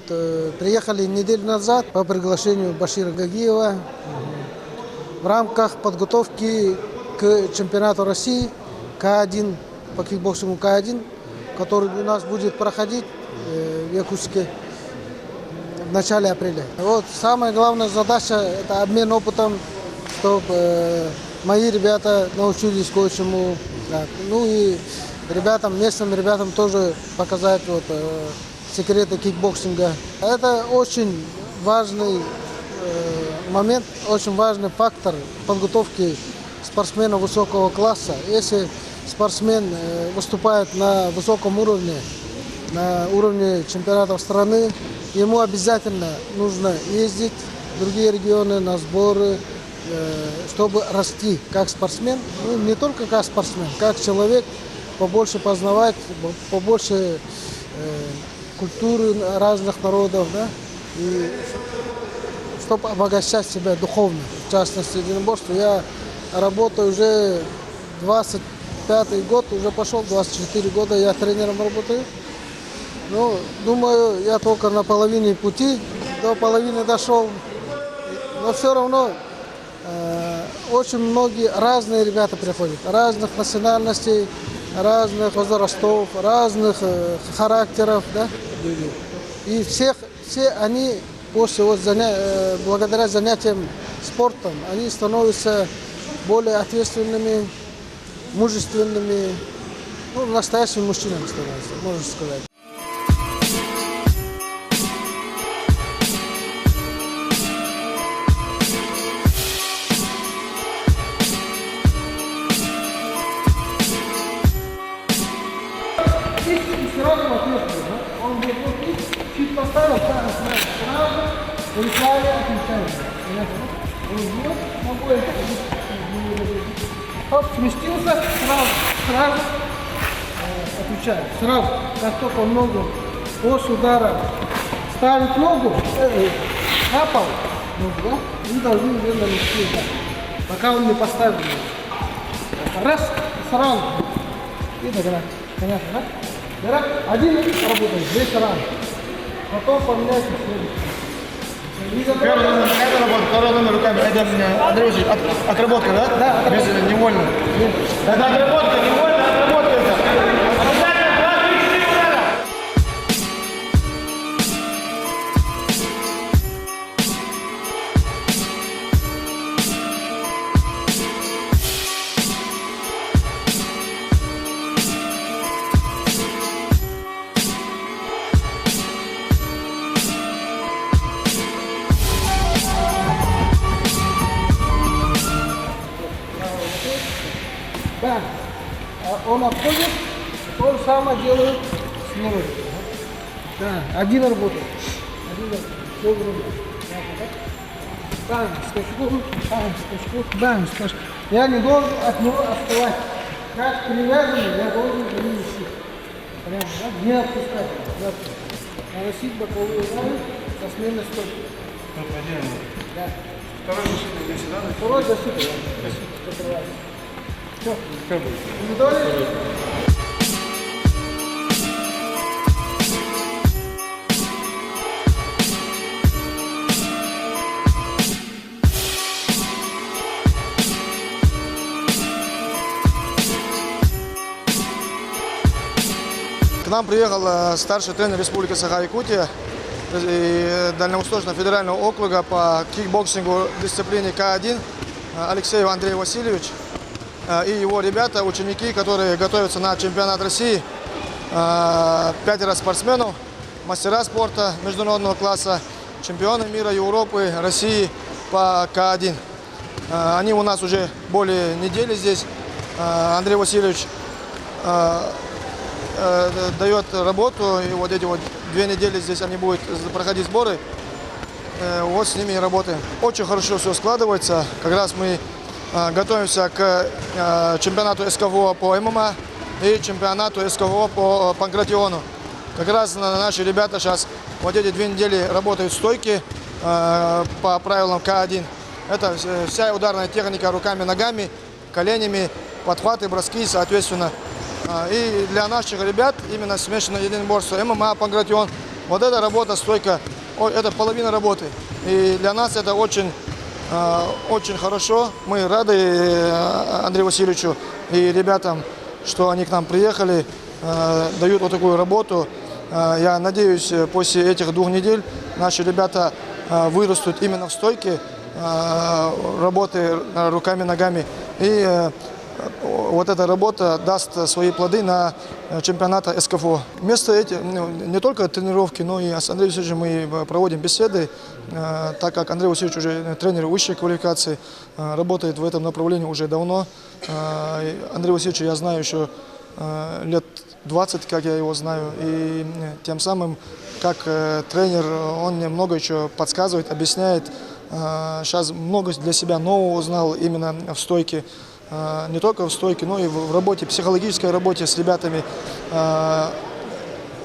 приехали неделю назад по приглашению Башира Гагиева в рамках подготовки к чемпионату России К1 по кикбоксингу К1, который у нас будет проходить в Якутске в начале апреля. Вот самая главная задача – это обмен опытом, чтобы мои ребята научились кое-чему. Да. Ну и местным ребятам тоже показать секреты кикбоксинга. Это очень важный момент, очень важный фактор подготовки спортсмена высокого класса. Если спортсмен выступает на высоком уровне, на уровне чемпионатов страны, ему обязательно нужно ездить в другие регионы на сборы, чтобы расти как спортсмен, ну, не только как спортсмен, как человек, побольше познавать, побольше культуры разных народов, да, и чтобы обогащать себя духовно. В частности, единоборство. Я работаю уже 25-й год, уже пошел, 24 года я тренером работаю. Ну, думаю, я только на половине пути, до половины дошел, но все равно очень многие разные ребята приходят, разных национальностей, разных возрастов, разных характеров, да? И все они после благодаря занятиям спортом, они становятся более ответственными, мужественными, ну, настоящими мужчинами становятся, можно сказать. Сразу ответственно, он будет чуть поставил, сразу, рисовали, отвечает. Он бьет, ногой, хоп, сместился, сразу отвечает. Сразу, как только он ногу после удара ставит ногу на пол, да, вы должны ее нанести, да, пока он не поставит. Раз, сразу, и догнать. Понятно, да? Один работает, здесь рано. Потом поменяйте следующий. Первый номер это работа, второй номер руками. Это, Андрей Васильевич, отработка, да? Да. Без невольно. Это отработка, невольно отработка это. Да, он отходит, то же самое делает снова. Да, один работает. Бам, скачку. Я не должен от него отставать. Как привязанный, я должен его нести. Понятно, да? Не отпускать. Наносить боковые удары со сменной стойкой. Да. Второй защиты здесь, да? Второй защиты, да. Все. К нам приехал старший тренер Республики Саха-Якутия и Дальневосточного федерального округа по кикбоксингу в дисциплине К1 Алексеев Андрей Васильевич и его ребята, ученики, которые готовятся на чемпионат России, 5 спортсменов, мастера спорта международного класса, чемпионы мира, Европы, России по К1. Они у нас уже более недели здесь. Андрей Васильевич дает работу, и вот эти вот 2 недели здесь они будут проходить сборы. Вот с ними и работаем. Очень хорошо все складывается. Как раз мы готовимся к чемпионату СКВО по ММА и чемпионату СКВО по панкратиону. Как раз наши ребята сейчас вот эти 2 недели работают стойки по правилам К1. Это вся ударная техника руками, ногами, коленями, подхваты, броски, соответственно. И для наших ребят именно смешанное единоборство ММА, панкратион Вот эта работа, стойка, это половина работы. И для нас это очень хорошо. Мы рады Андрею Васильевичу и ребятам, что они к нам приехали, дают вот такую работу. Я надеюсь, после этих 2 недель наши ребята вырастут именно в стойке, работы руками, ногами. И вот эта работа даст свои плоды на чемпионата СКФО. Вместо этих, не только тренировки, но и с Андреем Васильевичем мы проводим беседы, так как Андрей Васильевич уже тренер высшей квалификации, работает в этом направлении уже давно. Андрей Васильевич я знаю еще лет 20, как я его знаю, и тем самым, как тренер, он мне много еще подсказывает, объясняет. Сейчас много для себя нового узнал именно в стойке. Не только в стойке, но и в работе, психологической работе с ребятами.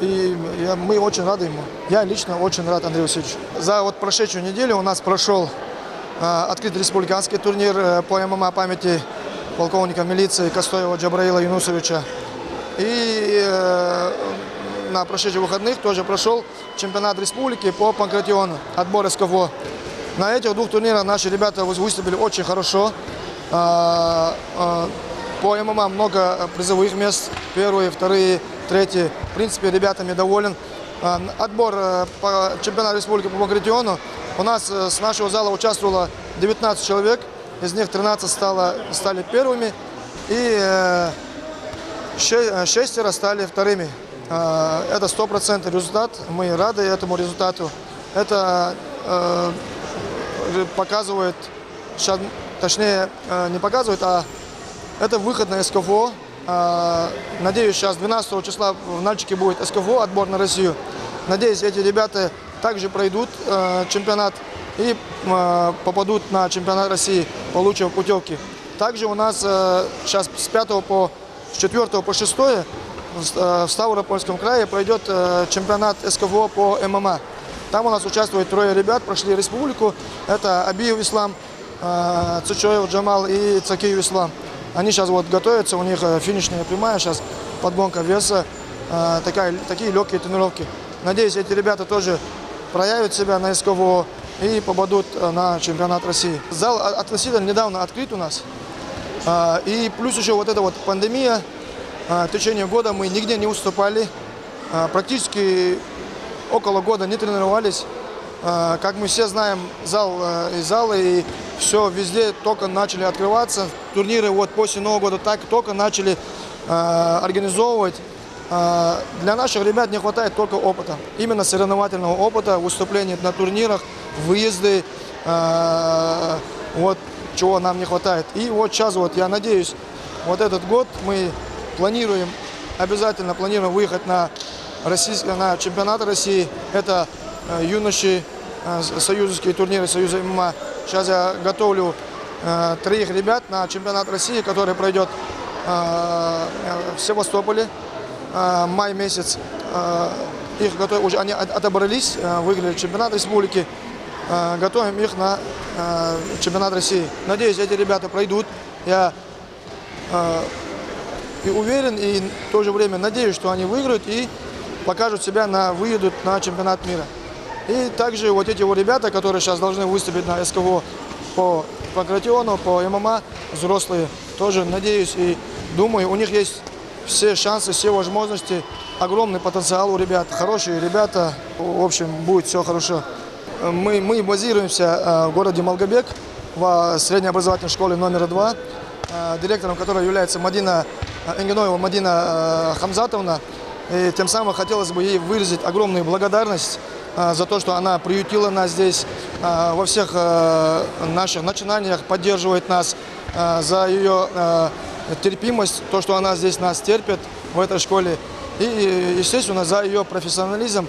И мы очень рады ему. Я лично очень рад Андрею Васильевичу. За вот прошедшую неделю у нас прошел открытый республиканский турнир по ММА памяти полковника милиции Костоева Джабраила Юнусовича. И на прошедших выходных тоже прошел чемпионат республики по панкратиону, отбор СКФО. На этих 2 турнирах наши ребята выступили очень хорошо. По ММА много призовых мест, 1-е, 2-е, 3-е. В принципе, ребятами доволен. Отбор по чемпионату республики по панкратиону. У нас с нашего зала участвовало 19 человек, из них 13 стали первыми и 6 стали вторыми. Это 100% результат, мы рады этому результату. Это показывает, точнее не показывает, а это выход на СКФО. Надеюсь, сейчас 12 числа в Нальчике будет СКФО, отбор на Россию. Надеюсь, эти ребята также пройдут чемпионат и попадут на чемпионат России, получив путевки. Также у нас сейчас с 4 по 6 в Ставропольском крае пройдет чемпионат СКФО по ММА. Там у нас участвует 3 ребят, прошли республику. Это Абиев Ислам, Цучоев Джамал и Цакиев Ислам. Они сейчас вот готовятся, у них финишная прямая, сейчас подгонка веса, такие легкие тренировки. Надеюсь, эти ребята тоже проявят себя на СКФО и попадут на чемпионат России. Зал относительно недавно открыт у нас. И плюс еще вот эта вот пандемия. В течение года мы нигде не уступали. Практически около года не тренировались. Как мы все знаем, залы и все везде только начали открываться. Турниры вот после Нового года только начали организовывать. Для наших ребят не хватает только опыта. Именно соревновательного опыта, выступлений на турнирах, выезды. Вот чего нам не хватает. И вот сейчас вот я надеюсь, вот этот год мы обязательно планируем выехать на чемпионат России. Это юноши, союзовские турниры Союза ММА. Сейчас я готовлю 3 ребят на чемпионат России, который пройдет в Севастополе май месяц. Их готовим, уже они отобрались, выиграли чемпионат республики. Готовим их на чемпионат России. Надеюсь, эти ребята пройдут. Я и уверен, и в то же время надеюсь, что они выиграют и покажут себя, выйдут на чемпионат мира. И также вот эти вот ребята, которые сейчас должны выступить на СКФО по панкратиону, по ММА, взрослые, тоже надеюсь и думаю, у них есть все шансы, все возможности, огромный потенциал у ребят, хорошие ребята, в общем, будет все хорошо. Мы базируемся в городе Малгобек, в среднеобразовательной школе номер 2, директором которой является Мадина Энгеноева Мадина Хамзатовна. И тем самым хотелось бы ей выразить огромную благодарность за то, что она приютила нас здесь, во всех наших начинаниях поддерживает нас, за ее терпимость, то, что она здесь нас терпит в этой школе. И, естественно, за ее профессионализм.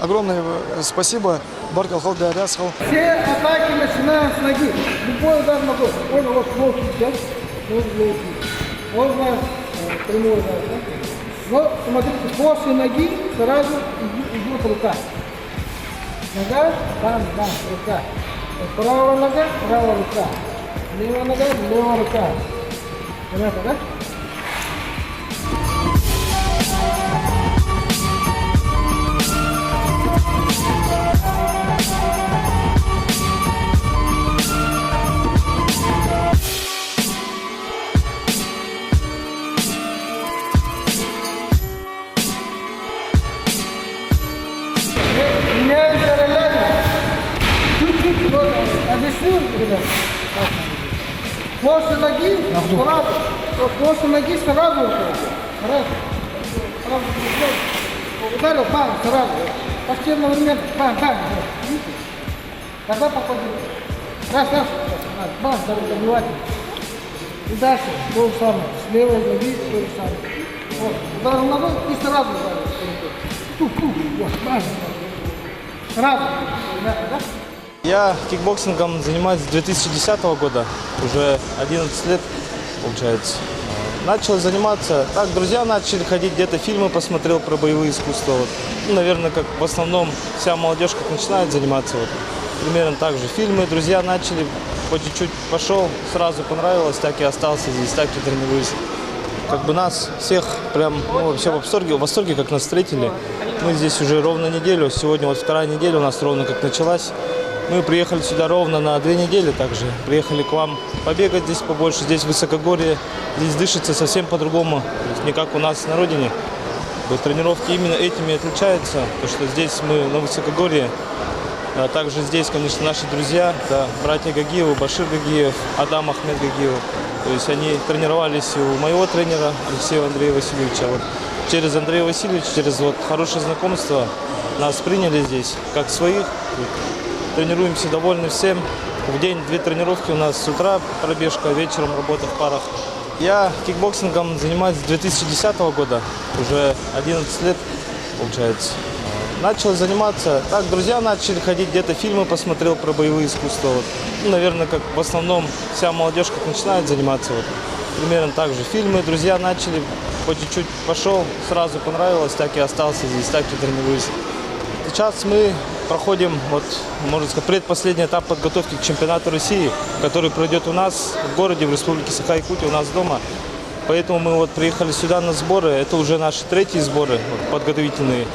Огромное спасибо. Баркалхал Дайрасхал. Все атаки начинаем с ноги. Любой удар ногой. Можно вот лоу-кик взять, можно прямой удар. Но смотрите, после ноги сразу идет рука. Нога, там, рука. Правая нога, правая рука. Левая нога, левая рука. Понятно, да? После ноги сразу. После ноги сразу. Сразу. Ударил, бам, сразу. Почти одновременно. Бам, бам. Видите? Тогда попадет. Раз, бам, добивать. И дальше то же самое. С левой ноги то же самое. Вот. Ударил ногой и сразу ударил. Вот, бам. Сразу. Да? Я кикбоксингом занимаюсь с 2010 года, уже 11 лет получается. Начал заниматься, так, друзья начали ходить, где-то фильмы посмотрел про боевые искусства. Вот. Ну, наверное, как в основном вся молодежь как начинает заниматься. Вот. Примерно так же. Фильмы, друзья начали, по чуть-чуть пошел, сразу понравилось, так и остался здесь, так и тренируюсь. Как бы нас всех прям вообще в восторге, как нас встретили. Мы здесь уже ровно неделю, сегодня вот вторая неделя у нас ровно как началась. Мы приехали сюда ровно на 2 недели также. Приехали к вам побегать здесь побольше, здесь высокогорье, здесь дышится совсем по-другому, не как у нас на родине. Тренировки именно этими отличаются, потому что здесь мы на высокогорье. А также здесь, конечно, наши друзья, да, братья Гагиевы, Башир Гагиев, Адам Ахмед Гагиев. То есть они тренировались у моего тренера Алексея Андрея Васильевича. Вот через Андрея Васильевича, через вот хорошее знакомство нас приняли здесь как своих. Тренируемся довольны всем. В день 2 тренировки у нас с утра пробежка, вечером работа в парах. Я кикбоксингом занимаюсь с 2010 года, уже 11 лет получается. Начал заниматься, так, друзья начали ходить, где-то фильмы посмотрел про боевые искусства. Вот. Ну, наверное, как в основном вся молодежь как начинает заниматься. Вот. Примерно так же. Фильмы, друзья начали, по чуть-чуть пошел, сразу понравилось, так и остался здесь, так и тренируюсь. Сейчас мы проходим, вот, можно сказать, предпоследний этап подготовки к чемпионату России, который пройдет у нас в городе, в Республике Саха-Якутия, у нас дома. Поэтому мы вот приехали сюда на сборы. Это уже наши 3-е сборы вот, подготовительные.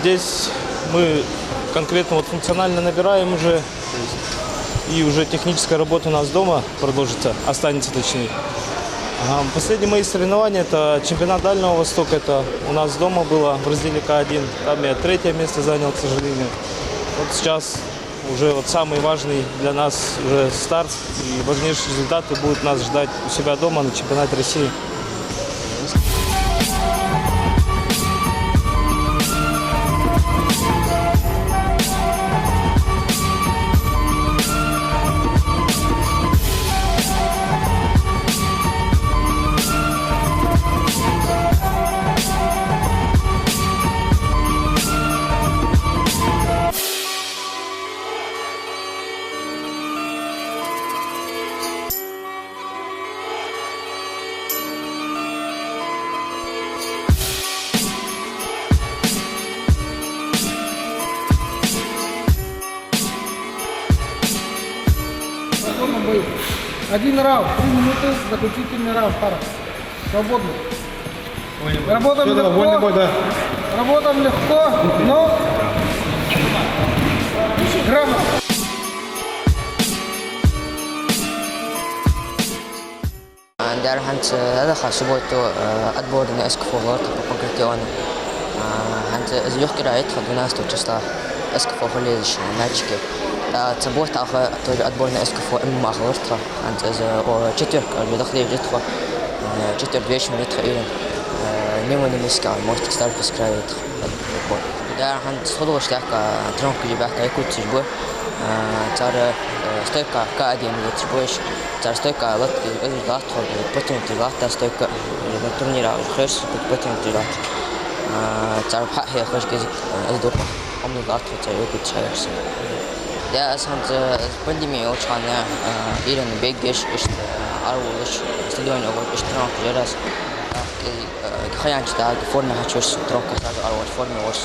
Здесь мы конкретно вот функционально набираем уже. И уже техническая работа у нас дома продолжится, останется точнее. Последние мои соревнования – это чемпионат Дальнего Востока. Это у нас дома было в разделе К1. Там я 3-е место занял, к сожалению. Вот сейчас уже вот самый важный для нас уже старт. И важнейшие результаты будут нас ждать у себя дома на чемпионате России. Бой. 1 раунд, 3 минуты, заключительный раунд, пара. Свободно. Работаем легко, вольный бой, да. Работаем легко, но грамотно. Där hän hade suboitu atbordin eskifogor på konkretionen. Han johkira itkhad nastuchasta eskifogolish matchke. تبورت أخا أتبورنا إسكفو إما أخورتها عند وشتر اللي دخلي جتخو شتر بيش من يتخيلن نيموني مسكا مرت ستارت سكرايت دار عند صدق اشتاق ترونك جباك يكون تجبو تار ستيكا كادي من تجبوش تار ستيكا لط إذا ضغط خد بتون تضغط ستيكا التورنيرا خيرس بتون تضغط تار بحق هي خش كذا أزدوق أمي ضغط تار يكون تشايرس Ja sam pandemija očkana Iran begiš ist arvuliš stadion ovo istrank jeras khayanch da forma hachus tronka da arvuliš forma os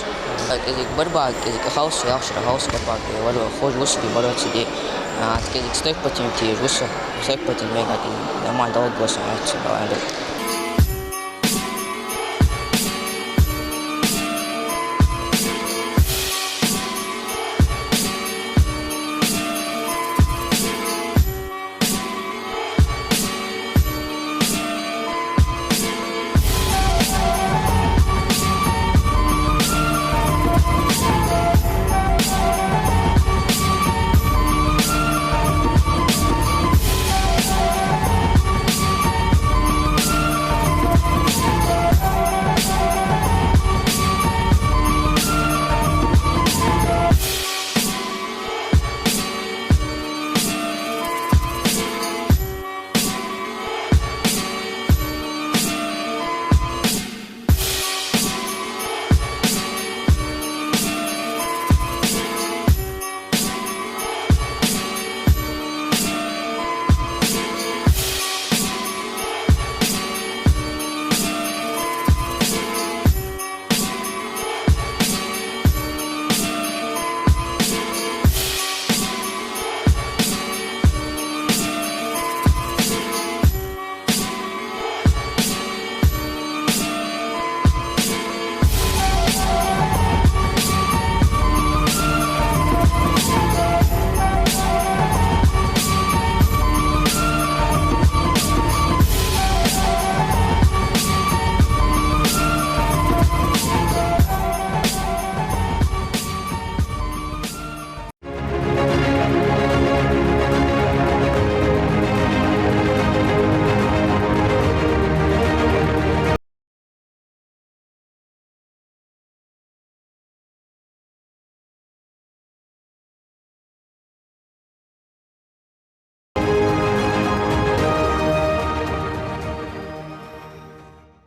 kezik barba kezik house yaxshira house barba valo khoj usbi barotsi kezik stoy patim ti rusa stoy patim mega da mal dog gosa aytsa